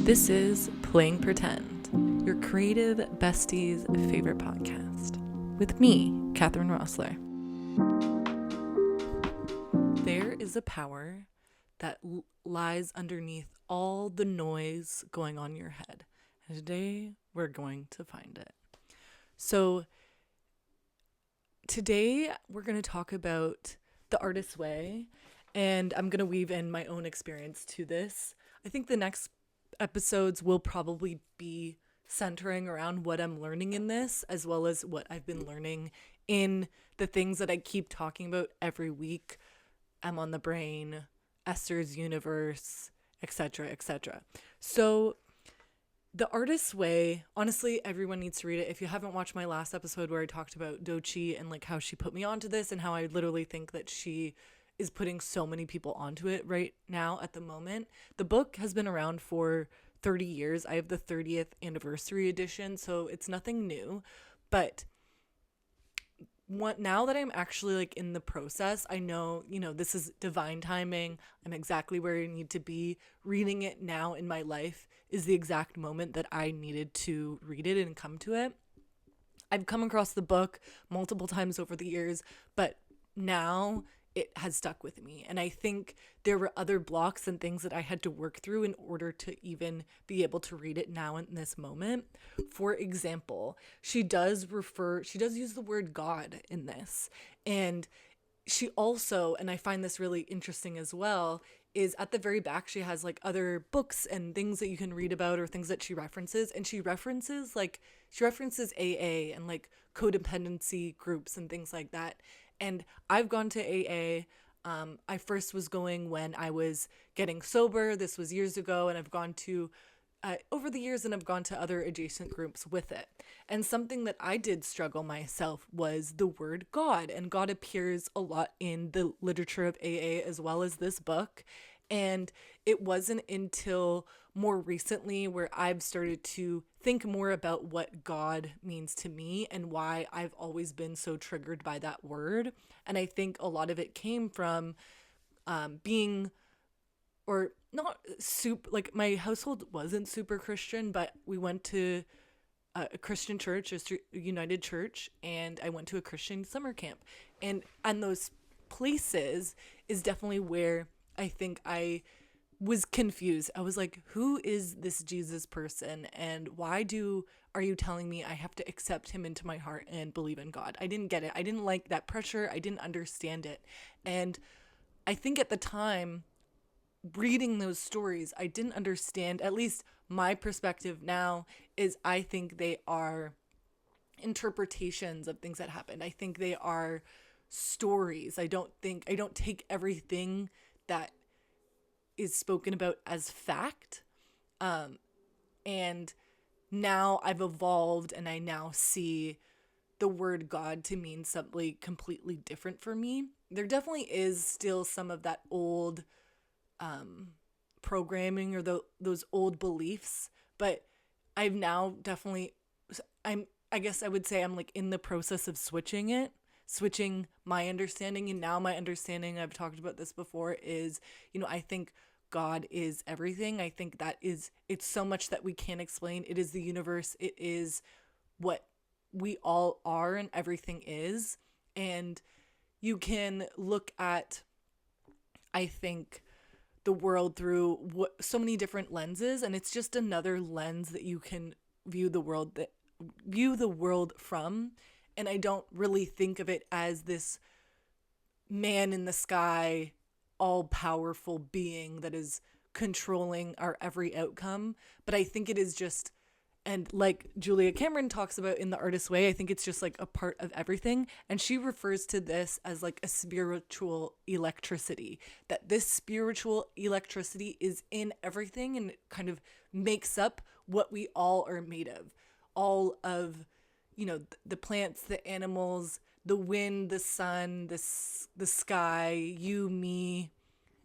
This is Playing Pretend, your creative bestie's favorite podcast, with me, Catherine Rossler. There is a power that lies underneath all the noise going on in your head, and today we're going to find it. So today we're going to talk about the artist's way, and I'm going to weave in my own experience to this. I think the next episodes will probably be centering around what I'm learning in this, as well as what I've been learning in the things that I keep talking about every week. I'm on the brain, Esther's universe, etc., etc. So the artist's way, honestly, everyone needs to read it. If you haven't watched my last episode where I talked about Dochi and like how she put me onto this and how I literally think that she is putting so many people onto it right now at the moment. The book has been around for 30 years. I have the 30th anniversary edition, so it's nothing new. But now that I'm actually like in the process, I know, this is divine timing. I'm exactly where I need to be. Reading it now in my life is the exact moment that I needed to read it and come to it. I've come across the book multiple times over the years, but now it has stuck with me. And I think there were other blocks and things that I had to work through in order to even be able to read it now in this moment. For example, she does use the word God in this. And she also, and I find this really interesting as well, is at the very back, she has like other books and things that you can read about or things that she references. And she references AA and like codependency groups and things like that. And I've gone to AA. I first was going when I was getting sober. This was years ago. And I've gone to, over the years, and I've gone to other adjacent groups with it. And something that I did struggle myself was the word God. And God appears a lot in the literature of AA as well as this book. And it wasn't until more recently where I've started to think more about what God means to me and why I've always been so triggered by that word. And I think a lot of it came from being, or not super, like my household wasn't super Christian, but we went to a Christian church, a United Church, and I went to a Christian summer camp. And those places is definitely where I think I was confused. I was like, who is this Jesus person? And why are you telling me I have to accept him into my heart and believe in God? I didn't get it. I didn't like that pressure. I didn't understand it. And I think at the time, reading those stories, I didn't understand, at least my perspective now is I think they are interpretations of things that happened. I think they are stories. I don't take everything that is spoken about as fact. And now I've evolved and I now see the word God to mean something completely different for me. There definitely is still some of that old programming or those old beliefs, but I've now definitely, I guess I would say I'm like in the process of switching my understanding. And now my understanding, I've talked about this before, is, I think God is everything. I think it's so much that we can't explain. It is the universe. It is what we all are and everything is. And you can look at, I think, the world through so many different lenses, and it's just another lens that you can view the world from. And I don't really think of it as this man in the sky, all-powerful being that is controlling our every outcome. But I think it is just, and like Julia Cameron talks about in The Artist's Way, I think it's just like a part of everything. And she refers to this as like a spiritual electricity, that this spiritual electricity is in everything and it kind of makes up what we all are made of. All of, the plants, the animals, the wind, the sun, the sky, you, me,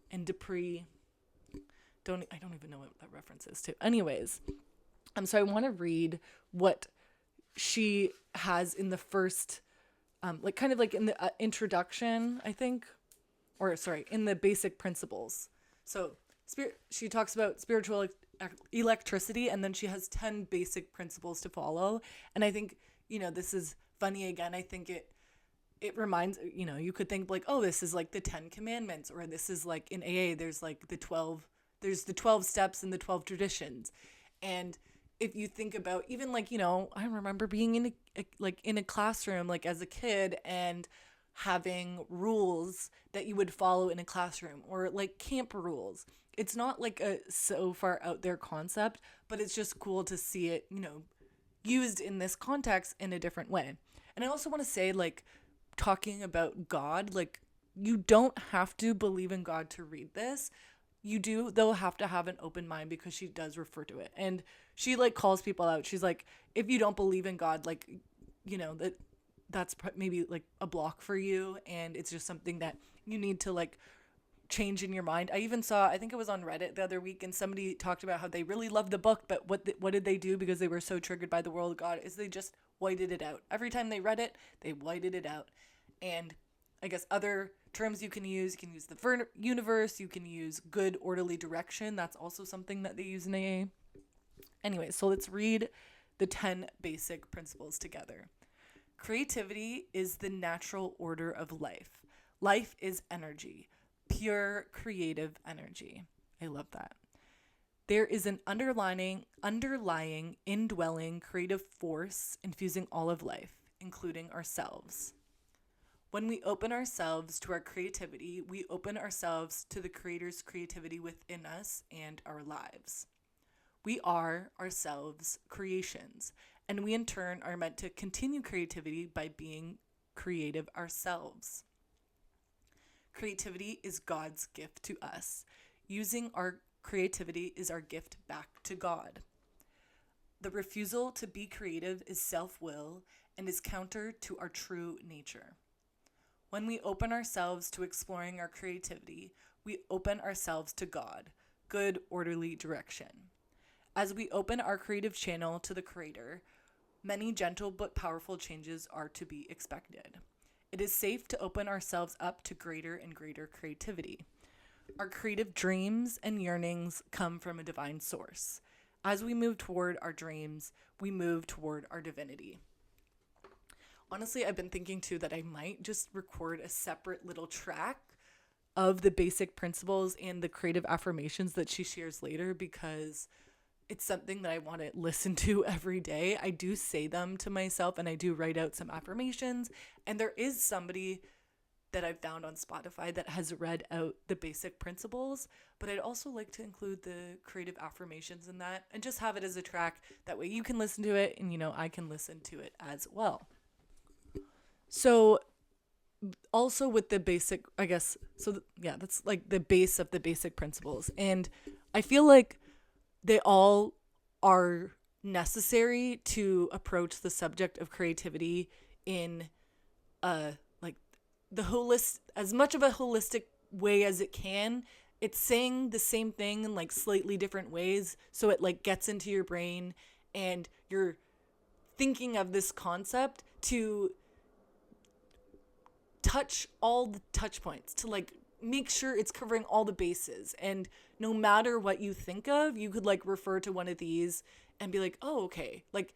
and Dupree. I don't even know what that reference is to. Anyways, so I want to read what she has in the first, kind of like in the introduction, I think, or sorry, in the basic principles. So She talks about spiritual electricity, and then she has 10 basic principles to follow. And I think, this is funny again. I think it reminds, you could think like, oh, this is like the 10 commandments, or this is like in AA, there's like there's the 12 steps and the 12 traditions. And if you think about even like, I remember being in a classroom, like as a kid, and having rules that you would follow in a classroom, or like camp rules. It's not like a so far out there concept, but it's just cool to see it, used in this context in a different way. And I also want to say, like, talking about God, like, you don't have to believe in God to read this. You do, though, have to have an open mind, because she does refer to it. And she, like, calls people out. She's like, if you don't believe in God, like, that's maybe, like, a block for you. And it's just something that you need to, like, change in your mind. I even saw, I think it was on Reddit the other week, and somebody talked about how they really loved the book, but what did they do because they were so triggered by the world of God is they just whited it out. Every time they read it, they whited it out. And I guess other terms you can use the universe, you can use good orderly direction. That's also something that they use in AA. Anyway, so let's read the 10 basic principles together. Creativity is the natural order of life. Life is energy. Pure creative energy. I love that. There is an underlying, indwelling creative force infusing all of life, including ourselves. When we open ourselves to our creativity, we open ourselves to the Creator's creativity within us and our lives. We are ourselves creations, and we in turn are meant to continue creativity by being creative ourselves. Creativity is God's gift to us. Using our creativity is our gift back to God. The refusal to be creative is self-will and is counter to our true nature. When we open ourselves to exploring our creativity, we open ourselves to God, good, orderly direction. As we open our creative channel to the Creator, many gentle but powerful changes are to be expected. It is safe to open ourselves up to greater and greater creativity. Our creative dreams and yearnings come from a divine source. As we move toward our dreams, we move toward our divinity. Honestly, I've been thinking too that I might just record a separate little track of the basic principles and the creative affirmations that she shares later, because it's something that I want to listen to every day. I do say them to myself, and I do write out some affirmations. And there is somebody that I've found on Spotify that has read out the basic principles, but I'd also like to include the creative affirmations in that and just have it as a track. That way you can listen to it, and, I can listen to it as well. So also with the basic, I guess, that's like the base of the basic principles. And I feel like they all are necessary to approach the subject of creativity in like as much of a holistic way as it can. It's saying the same thing in like slightly different ways, so it like gets into your brain and you're thinking of this concept to touch all the touch points, to like make sure it's covering all the bases. And no matter what you think of, you could like refer to one of these and be like, oh, okay. Like,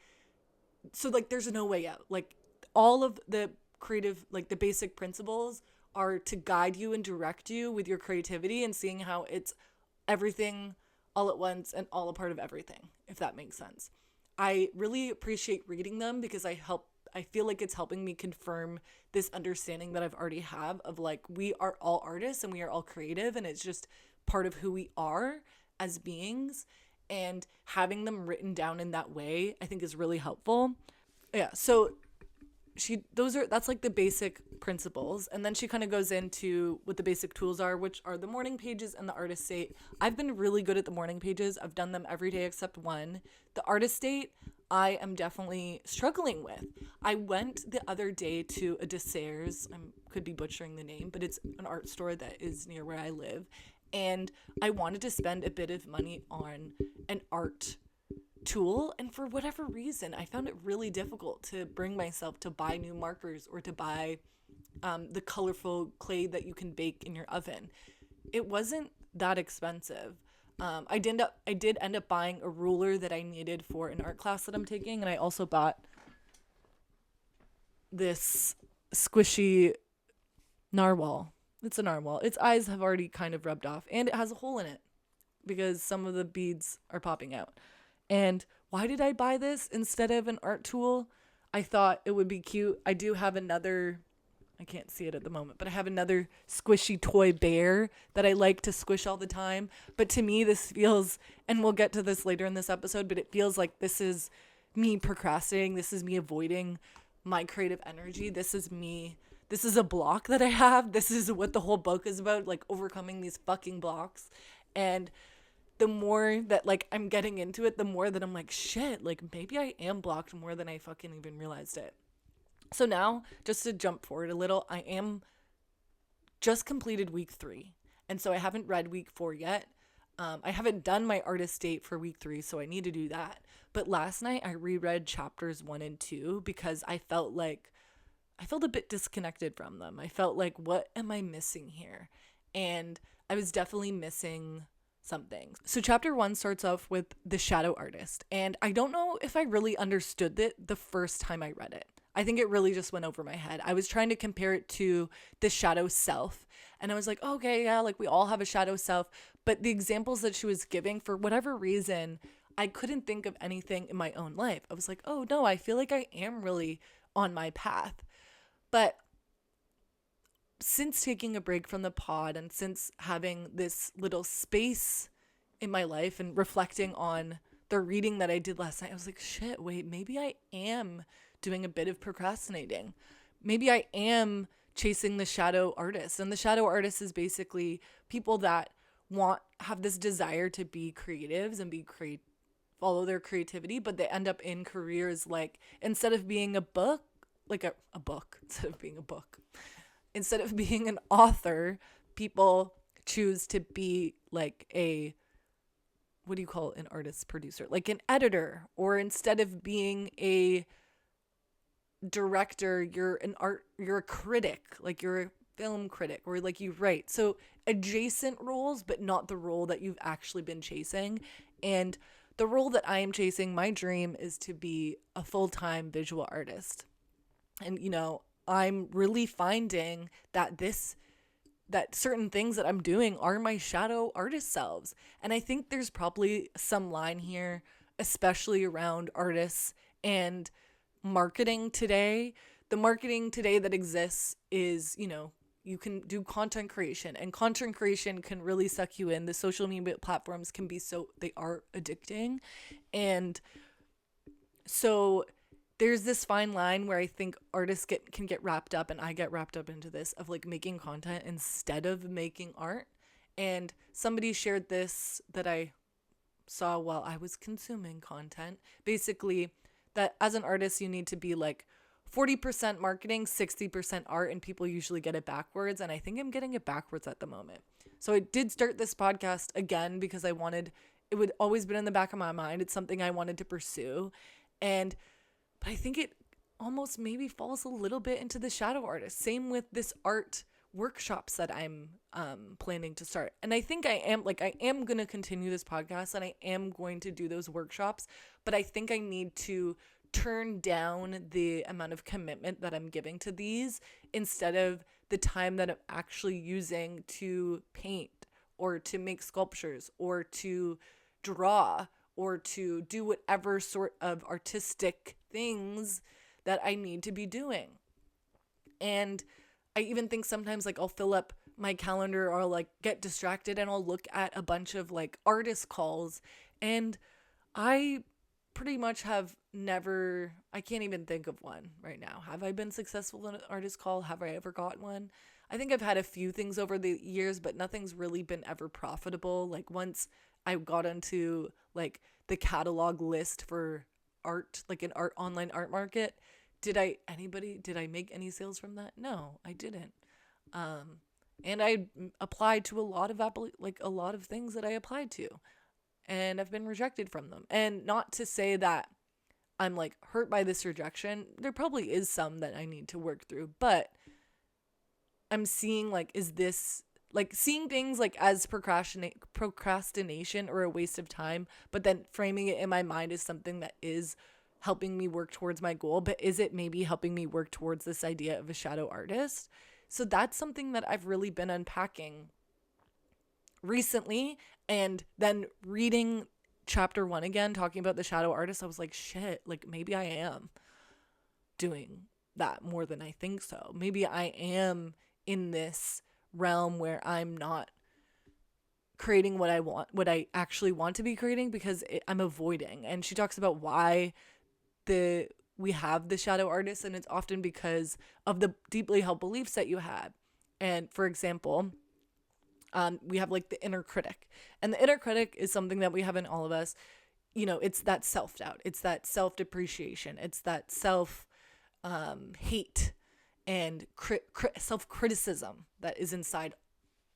so like there's no way out. Like all of the creative, like the basic principles are to guide you and direct you with your creativity and seeing how it's everything all at once and all a part of everything, if that makes sense. I really appreciate reading them because I feel like it's helping me confirm this understanding that I've already have of like, we are all artists and we are all creative, and it's just part of who we are as beings, and having them written down in that way, I think is really helpful. Yeah. So that's like the basic principles. And then she kind of goes into what the basic tools are, which are the morning pages and the artist state. I've been really good at the morning pages. I've done them every day except one. The artist state, I am definitely struggling with. I went the other day to a Desserts, I could be butchering the name, but it's an art store that is near where I live. And I wanted to spend a bit of money on an art tool, and for whatever reason I found it really difficult to bring myself to buy new markers or to buy the colorful clay that you can bake in your oven. It wasn't that expensive. I did end up buying a ruler that I needed for an art class that I'm taking, and I also bought this squishy narwhal. It's a narwhal. Its eyes have already kind of rubbed off, and it has a hole in it because some of the beads are popping out. And why did I buy this instead of an art tool? I thought it would be cute. I do have another, I can't see it at the moment, but I have another squishy toy bear that I like to squish all the time. But to me, this feels, and we'll get to this later in this episode, but it feels like this is me procrastinating. This is me avoiding my creative energy. This is me. This is a block that I have. This is what the whole book is about, like overcoming these fucking blocks. And the more that like I'm getting into it, the more that I'm like, shit, like maybe I am blocked more than I fucking even realized it. So now, just to jump forward a little, I am just completed week 3. And so I haven't read week 4 yet. I haven't done my artist date for week 3, so I need to do that. But last night I reread chapters 1 and 2 because I felt a bit disconnected from them. I felt like, what am I missing here? And I was definitely missing something. So chapter 1 starts off with the shadow artist. And I don't know if I really understood it the first time I read it. I think it really just went over my head. I was trying to compare it to the shadow self. And I was like, okay, yeah, like we all have a shadow self. But the examples that she was giving, for whatever reason, I couldn't think of anything in my own life. I was like, oh no, I feel like I am really on my path. But since taking a break from the pod and since having this little space in my life and reflecting on the reading that I did last night, I was like, shit, wait, have doing a bit of procrastinating. Maybe I am chasing the shadow artist. And the shadow artist is basically people that have this desire to be creatives and follow their creativity, but they end up in careers like, instead of being a book, instead of being an author, people choose to be like what do you call an artist producer? Like an editor. Or instead of being a director, you're a critic, like you're a film critic, or like you write. So adjacent roles, but not the role that you've actually been chasing. And the role that I am chasing, my dream is to be a full-time visual artist. And I'm really finding that certain things that I'm doing are my shadow artist selves. And I think there's probably some line here, especially around artists and marketing today. The marketing today that exists is, you can do content creation, and content creation can really suck you in. The social media platforms can be they are addicting. And so there's this fine line where I think artists can get wrapped up, and I get wrapped up into this, of like making content instead of making art. And somebody shared this that I saw while I was consuming content. Basically, that as an artist, you need to be like 40% marketing, 60% art, and people usually get it backwards. And I think I'm getting it backwards at the moment. So I did start this podcast again because it would always been in the back of my mind. It's something I wanted to pursue. But I think it almost maybe falls a little bit into the shadow artist. Same with this art workshops that I'm planning to start. And I think I am going to continue this podcast, and I am going to do those workshops, but I think I need to turn down the amount of commitment that I'm giving to these, instead of the time that I'm actually using to paint or to make sculptures or to draw or to do whatever sort of artistic things that I need to be doing. And I even think sometimes like I'll fill up my calendar, or like get distracted, and I'll look at a bunch of like artist calls, and I pretty much I can't even think of one right now. Have I been successful in an artist call? Have I ever got one? I think I've had a few things over the years, but nothing's really been ever profitable. Like once I got into like the catalog list for art, like an online art market, did I make any sales from that? No, I didn't. And I applied to a lot of things that I applied to, and I've been rejected from them. And not to say that I'm like hurt by this rejection. There probably is some that I need to work through, but I'm seeing like, is this like seeing things like as procrastination or a waste of time, but then framing it in my mind as something that is helping me work towards my goal, but is it maybe helping me work towards this idea of a shadow artist? So that's something that I've really been unpacking recently. And then reading chapter 1 again, talking about the shadow artist, I was like, shit, like maybe I am doing that more than I think so. Maybe I am in this realm where I'm not creating what I want, what I actually want to be creating, because I'm avoiding. And she talks about why we have the shadow artist, and it's often because of the deeply held beliefs that you had. And for example, we have like the inner critic, and the inner critic is something that we have in all of us. It's that self-doubt, it's that self-depreciation, it's that hate and self-criticism that is inside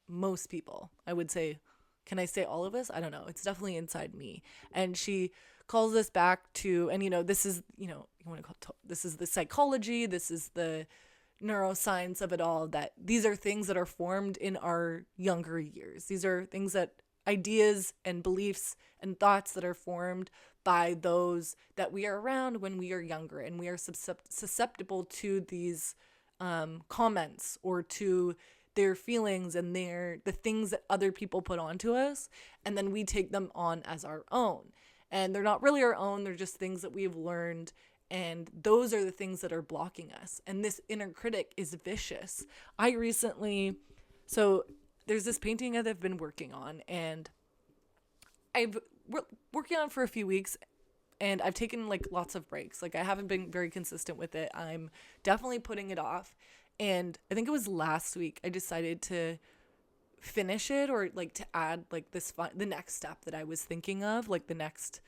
most people. I would say, can I say all of us? I don't know. It's definitely inside me. And she calls this back to, and this is, you want to call it, this is the psychology, this is the neuroscience of it all, that these are things that are formed in our younger years. These are things that ideas and beliefs and thoughts that are formed by those that we are around when we are younger, and we are susceptible to these comments or to their feelings and the things that other people put onto us, and then we take them on as our own. And they're not really our own, they're just things that we have learned, and those are the things that are blocking us. And this inner critic is vicious. So there's this painting that I've been working on, and I've working on it for a few weeks, and I've taken like lots of breaks. Like I haven't been very consistent with it. I'm definitely putting it off. And I think it was last week I decided to finish it, or like to add like the next step that I was thinking of, like the next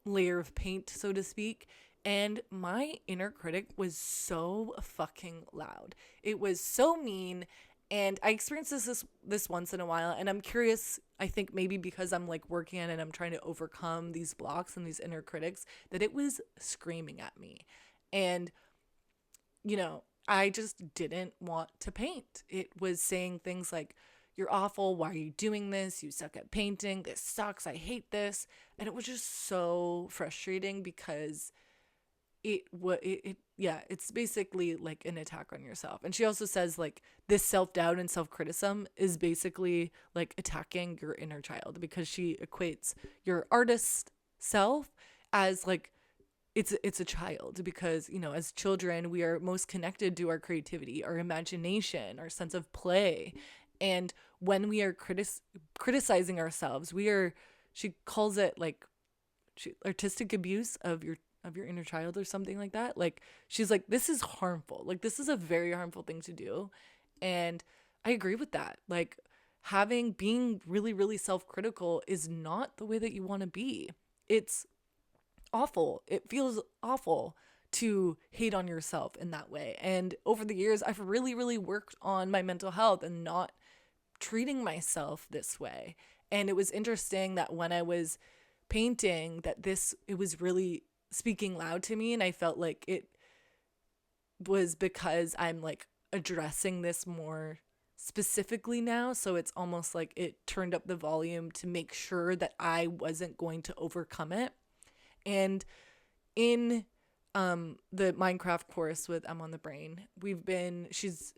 layer of paint, so to speak. And my inner critic was so fucking loud. It was so mean. And I experience this once in a while, and I'm curious, I think maybe because I'm like working on it, I'm trying to overcome these blocks and these inner critics, that it was screaming at me. And I just didn't want to paint. It was saying things like, you're awful, why are you doing this? You suck at painting, this sucks, I hate this. And it was just so frustrating, because it's basically like an attack on yourself. And she also says like this self-doubt and self-criticism is basically like attacking your inner child, because she equates your artist self as like it's a child, because as children we are most connected to our creativity, our imagination, our sense of play. And when we are criticizing ourselves, she calls it like artistic abuse of your inner child or something like that. Like she's like, this is harmful. Like this is a very harmful thing to do. And I agree with that. Like being really, really self-critical is not the way that you want to be. It's awful. It feels awful to hate on yourself in that way. And over the years, I've really, really worked on my mental health and not treating myself this way. And it was interesting that when I was painting, that it was really speaking loud to me, and I felt like it was because I'm like addressing this more specifically now. So it's almost like it turned up the volume to make sure that I wasn't going to overcome it. And in the Minecraft course with Em on the Brain, she's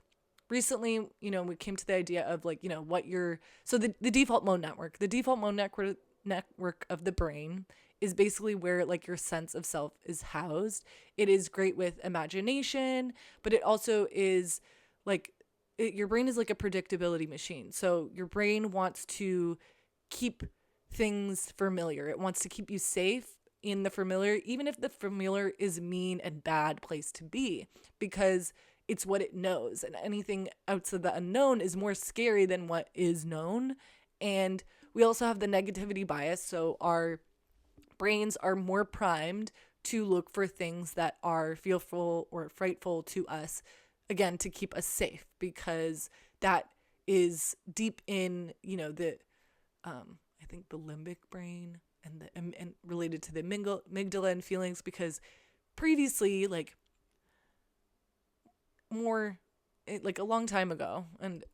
recently, we came to the idea of like, the default mode network. The default mode network of the brain is basically where like your sense of self is housed. It is great with imagination, but it also is like your brain is like a predictability machine. So your brain wants to keep things familiar. It wants to keep you safe in the familiar, even if the familiar is mean and bad place to be, because it's what it knows, and anything outside the unknown is more scary than what is known. And we also have the negativity bias, so our brains are more primed to look for things that are fearful or frightful to us, again, to keep us safe, because that is deep in, I think the limbic brain and related to the amygdala and feelings, because previously, like a long time ago, and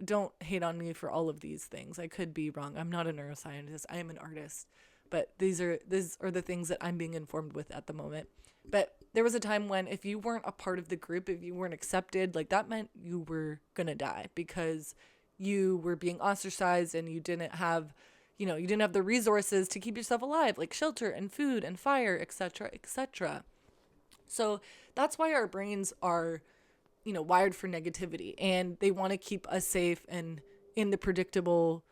don't hate on me for all of these things. I could be wrong. I'm not a neuroscientist. I am an artist. But these are the things that I'm being informed with at the moment. But there was a time when if you weren't a part of the group, if you weren't accepted, like that meant you were going to die because you were being ostracized and you didn't have, you didn't have the resources to keep yourself alive, like shelter and food and fire, etc., etc. So that's why our brains are, wired for negativity, and they want to keep us safe and in the predictable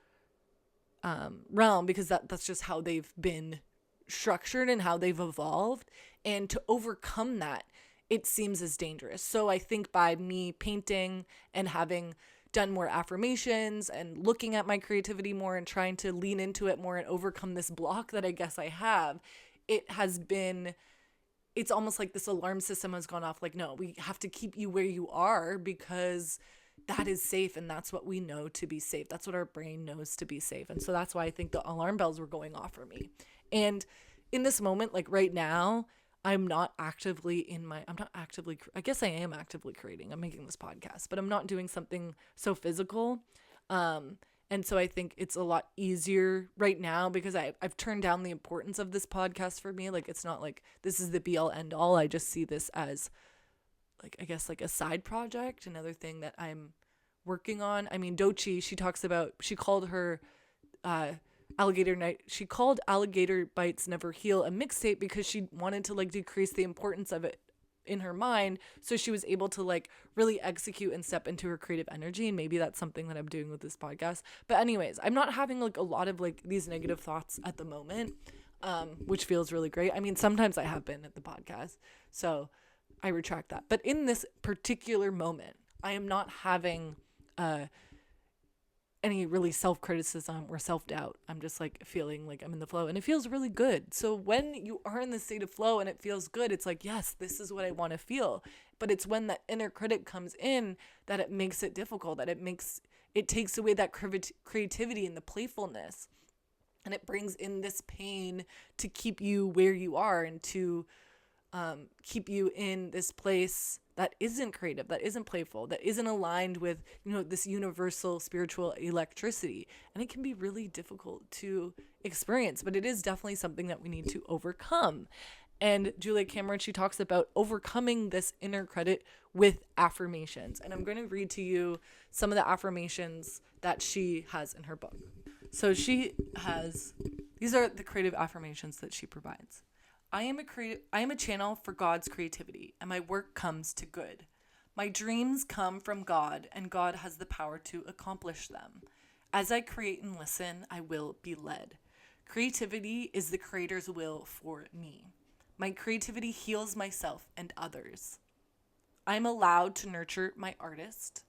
realm, because that's just how they've been structured and how they've evolved. And to overcome that, it seems as dangerous. So I think by me painting and having done more affirmations and looking at my creativity more and trying to lean into it more and overcome this block that I guess I have, it's almost like this alarm system has gone off. Like, no, we have to keep you where you are because that is safe, and that's what we know to be safe. That's what our brain knows to be safe. And so that's why I think the alarm bells were going off for me. And in this moment, like right now, I guess I am actively creating. I'm making this podcast, but I'm not doing something so physical. And so I think it's a lot easier right now because I've turned down the importance of this podcast for me. Like, it's not like this is the be all end all. I just see this as like, I guess, like a side project, another thing that I'm working on. I mean, Dochi, she called her she called Alligator Bites Never Heal a mixtape because she wanted to like decrease the importance of it in her mind, so she was able to like really execute and step into her creative energy. And maybe that's something that I'm doing with this podcast. But anyways, I'm not having like a lot of like these negative thoughts at the moment, which feels really great. I mean, sometimes I have been at the podcast, so I retract that. But in this particular moment, I am not having any really self-criticism or self-doubt. I'm just like feeling like I'm in the flow, and it feels really good. So when you are in the state of flow and it feels good, it's like, yes, this is what I want to feel. But it's when that inner critic comes in that it makes it difficult, that it takes away that creativity and the playfulness. And it brings in this pain to keep you where you are and to keep you in this place that isn't creative, that isn't playful, that isn't aligned with, this universal spiritual electricity. And it can be really difficult to experience, but it is definitely something that we need to overcome. And Julia Cameron, she talks about overcoming this inner critic with affirmations. And I'm going to read to you some of the affirmations that she has in her book. So these are the creative affirmations that she provides. I am a channel for God's creativity, and my work comes to good. My dreams come from God, and God has the power to accomplish them. As I create and listen, I will be led. Creativity is the Creator's will for me. My creativity heals myself and others. I'm allowed to nurture my artist.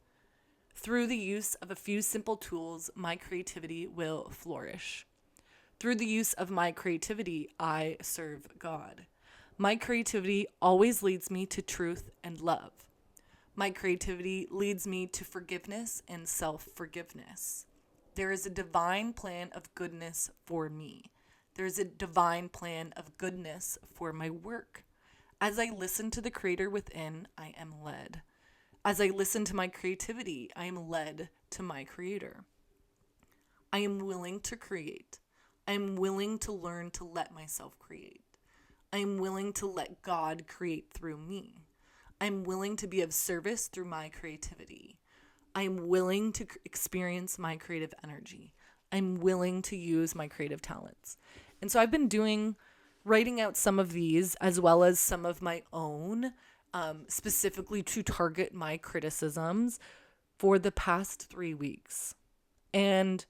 Through the use of a few simple tools, my creativity will flourish. Through the use of my creativity, I serve God. My creativity always leads me to truth and love. My creativity leads me to forgiveness and self-forgiveness. There is a divine plan of goodness for me. There is a divine plan of goodness for my work. As I listen to the Creator within, I am led. As I listen to my creativity, I am led to my Creator. I am willing to create. I am willing to learn to let myself create. I am willing to let God create through me. I am willing to be of service through my creativity. I am willing to experience my creative energy. I'm willing to use my creative talents. And so I've been writing out some of these as well as some of my own, specifically to target my criticisms for the past 3 weeks. And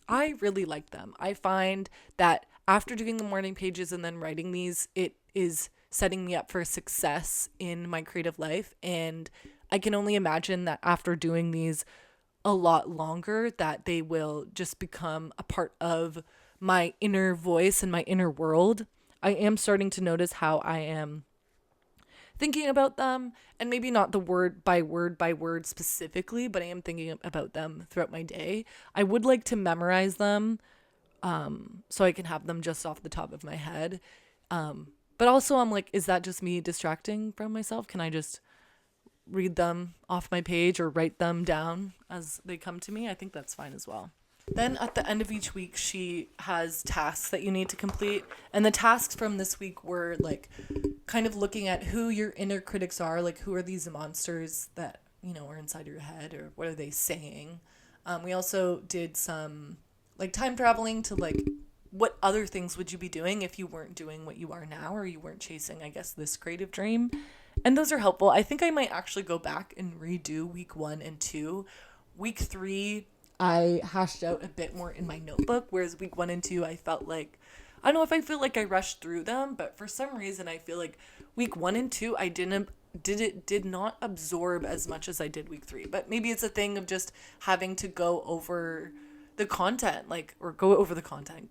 I really like them. I find that after doing the morning pages and then writing these, it is setting me up for success in my creative life. And I can only imagine that after doing these a lot longer, that they will just become a part of my inner voice and my inner world. I am starting to notice how I am thinking about them, and maybe not the word by word specifically, but I am thinking about them throughout my day. I would like to memorize them so I can have them just off the top of my head. But also I'm like, is that just me distracting from myself? Can I just read them off my page or write them down as they come to me, I think that's fine as well. Then at the end of each week, she has tasks that you need to complete. And the tasks from this week were like kind of looking at who your inner critics are, like who are these monsters that, are inside your head, or what are they saying. We also did some like time traveling to like what other things would you be doing if you weren't doing what you are now, or you weren't chasing, I guess, this creative dream. And those are helpful. I think I might actually go back and redo week 1 and 2. Week 3, I hashed out a bit more in my notebook, whereas week 1 and 2, I felt like, I don't know if I feel like I rushed through them, but for some reason I feel like week 1 and 2 I did not absorb as much as I did week 3. But maybe it's a thing of just having to go over the content,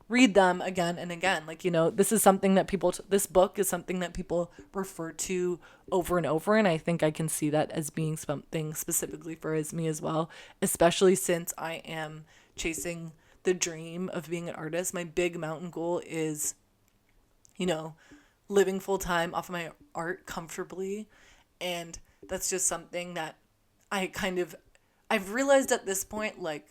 read them again and again. Like, this is something that this book is something that people refer to over and over. And I think I can see that as being something specifically for me as well, especially since I am chasing the dream of being an artist. My big mountain goal is, living full time off of my art comfortably. And that's just something that I've realized at this point, like,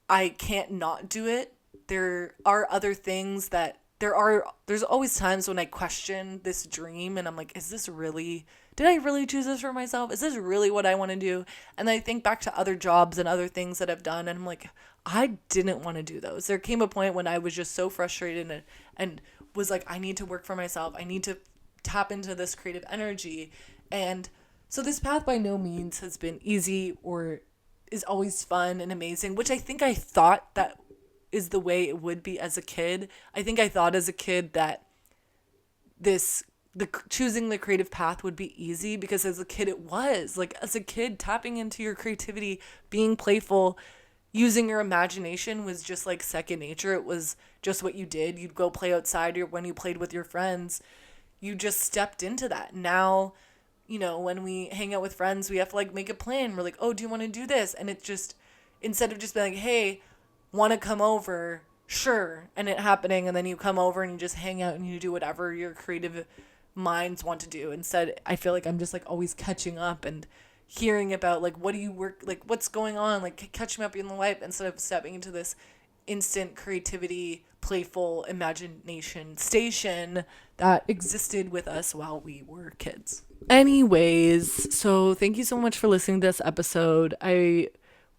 I can't not do it. There are other things that there's always times when I question this dream and I'm like, did I really choose this for myself? Is this really what I want to do? And I think back to other jobs and other things that I've done and I'm like, I didn't want to do those. There came a point when I was just so frustrated and was like, I need to work for myself. I need to tap into this creative energy. And so this path by no means has been easy or is always fun and amazing, which I think I thought that is the way it would be as a kid. I think I thought as a kid that choosing the creative path would be easy, because as a kid it was. Like, as a kid, tapping into your creativity, being playful, using your imagination was just like second nature. It was just what you did. You'd go play outside, or when you played with your friends, you just stepped into that. Now, when we hang out with friends, we have to like make a plan. We're like, oh, do you want to do this? And it just, instead of just being like, hey, want to come over? Sure. And it happening. And then you come over and you just hang out and you do whatever your creative minds want to do. Instead, I feel like I'm just like always catching up and hearing about like, what do you work, like what's going on? Like, catching up in the life, instead of stepping into this instant creativity, playful imagination station that existed with us while we were kids. Anyways, so thank you so much for listening to this episode. I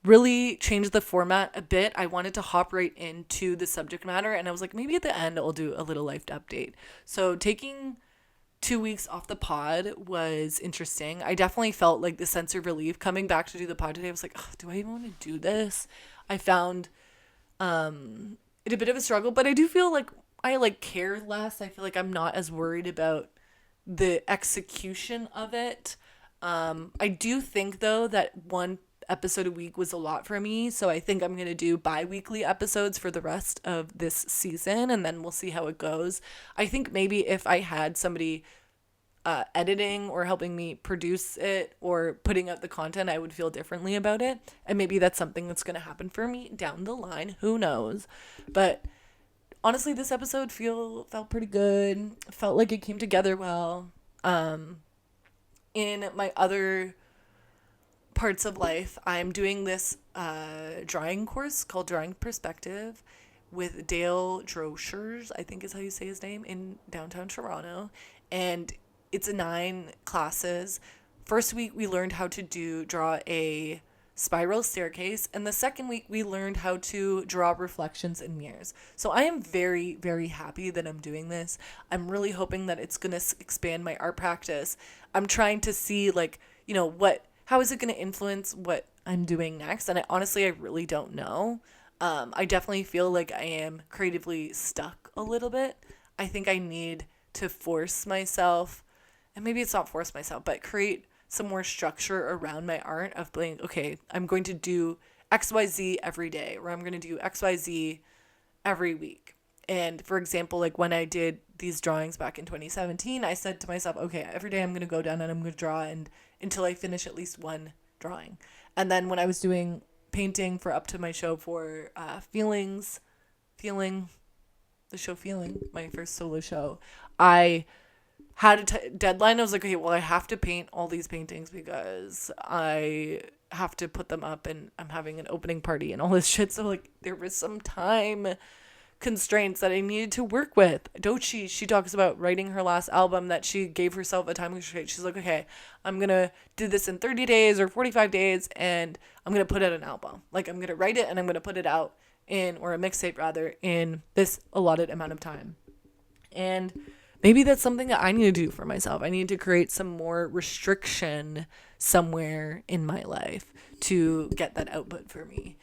really changed the format a bit. I wanted to hop right into the subject matter, and I was like, maybe at the end I'll do a little life update. So taking 2 weeks off the pod was interesting. I definitely felt like the sense of relief coming back to do the pod today. I was like, do I even want to do this? I found it a bit of a struggle, but I do feel like I like care less. I feel like I'm not as worried about the execution of it. I do think though that one episode a week was a lot for me, so I think I'm gonna do bi-weekly episodes for the rest of this season, and then we'll see how it goes. I think maybe if I had somebody editing or helping me produce it or putting out the content, I would feel differently about it, and maybe that's something that's gonna happen for me down the line, who knows. But honestly, this episode felt pretty good. Felt like it came together well. In my other parts of life, I'm doing this drawing course called Drawing Perspective with Dale Droschers, I think is how you say his name, in downtown Toronto. And it's 9 classes. First week, we learned how to draw a spiral staircase, and the second week we learned how to draw reflections in mirrors. So I am very, very happy that I'm doing this. I'm really hoping that it's going to expand my art practice. I'm trying to see like, how is it going to influence what I'm doing next? And I really don't know. I definitely feel like I am creatively stuck a little bit. I think I need to force myself, and maybe it's not force myself, but create some more structure around my art of being, okay, I'm going to do XYZ every day, or I'm going to do XYZ every week. And for example, like when I did these drawings back in 2017, I said to myself, okay, every day I'm going to go down and I'm going to draw until I finish at least one drawing. And then when I was doing painting for up to my show for Feeling, my first solo show, I had a deadline. I was like, okay, well, I have to paint all these paintings because I have to put them up and I'm having an opening party and all this shit. So like there was some time constraints that I needed to work with. Dochi, she talks about writing her last album, that she gave herself a time constraint. She's like, okay, I'm going to do this in 30 days or 45 days and I'm going to put out an album. Like I'm going to write it and I'm going to put it out or a mixtape rather, in this allotted amount of time. And maybe that's something that I need to do for myself. I need to create some more restriction somewhere in my life to get that output for me.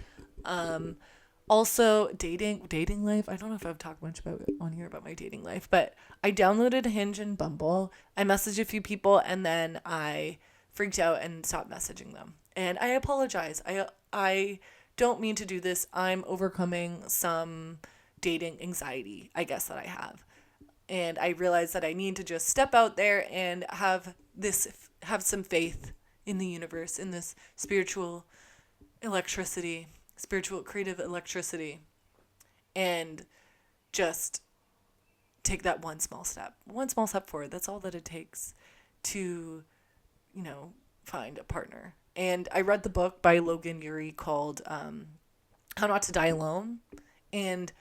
Also, dating life. I don't know if I've talked much about it on here about my dating life, but I downloaded Hinge and Bumble. I messaged a few people and then I freaked out and stopped messaging them. And I apologize. I don't mean to do this. I'm overcoming some dating anxiety, I guess, that I have. And I realized that I need to just step out there and have some faith in the universe, in this spiritual creative electricity, and just take that one small step forward. That's all that it takes to, find a partner. And I read the book by Logan Ury called How Not to Die Alone. And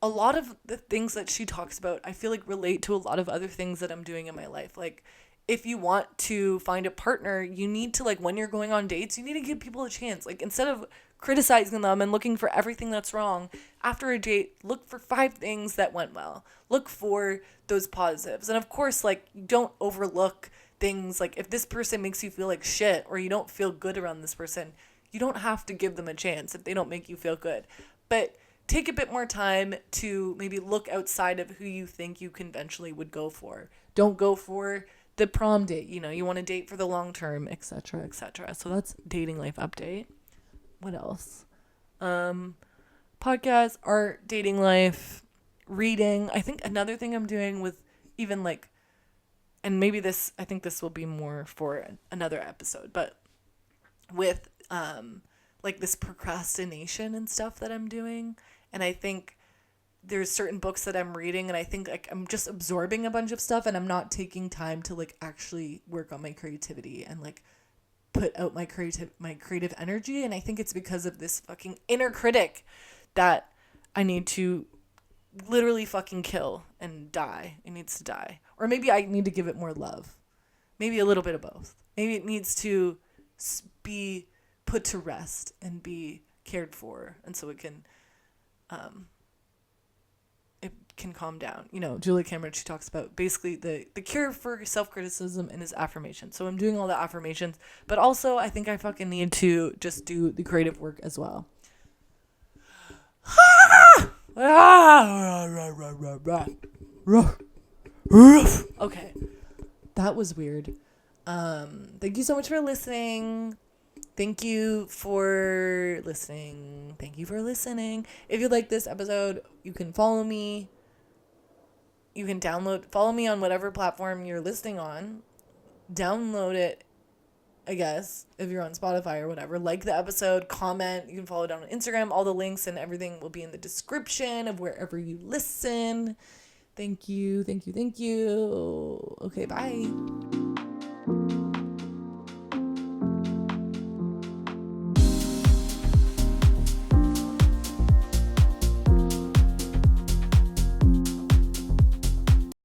a lot of the things that she talks about, I feel like relate to a lot of other things that I'm doing in my life. Like, if you want to find a partner, you need to, like, when you're going on dates, you need to give people a chance. Like, instead of criticizing them and looking for everything that's wrong, after a date, look for 5 things that went well. Look for those positives. And of course, like, don't overlook things. Like, if this person makes you feel like shit or you don't feel good around this person, you don't have to give them a chance if they don't make you feel good. But take a bit more time to maybe look outside of who you think you conventionally would go for. Don't go for the prom date. You want to date for the long term, etc., etc. So that's dating life update. What else? Podcast, art, dating life, reading. I think another thing I'm doing with even like, and maybe I think this will be more for another episode, but with like this procrastination and stuff that I'm doing. And I think there's certain books that I'm reading and I think like I'm just absorbing a bunch of stuff and I'm not taking time to like actually work on my creativity and like put out my creative energy. And I think it's because of this fucking inner critic that I need to literally fucking kill and die. It needs to die. Or maybe I need to give it more love. Maybe a little bit of both. Maybe it needs to be put to rest and be cared for, and so it can calm down. Julia Cameron, she talks about basically the cure for self-criticism and is affirmation. So I'm doing all the affirmations, but also I think I fucking need to just do the creative work as well. Okay, that was weird. Thank you so much for listening. Thank you for listening. If you like this episode, you can follow me. You can follow me on whatever platform you're listening on. Download it, I guess, if you're on Spotify or whatever. Like the episode, comment. You can follow down on Instagram. All the links and everything will be in the description of wherever you listen. Thank you. Okay, bye.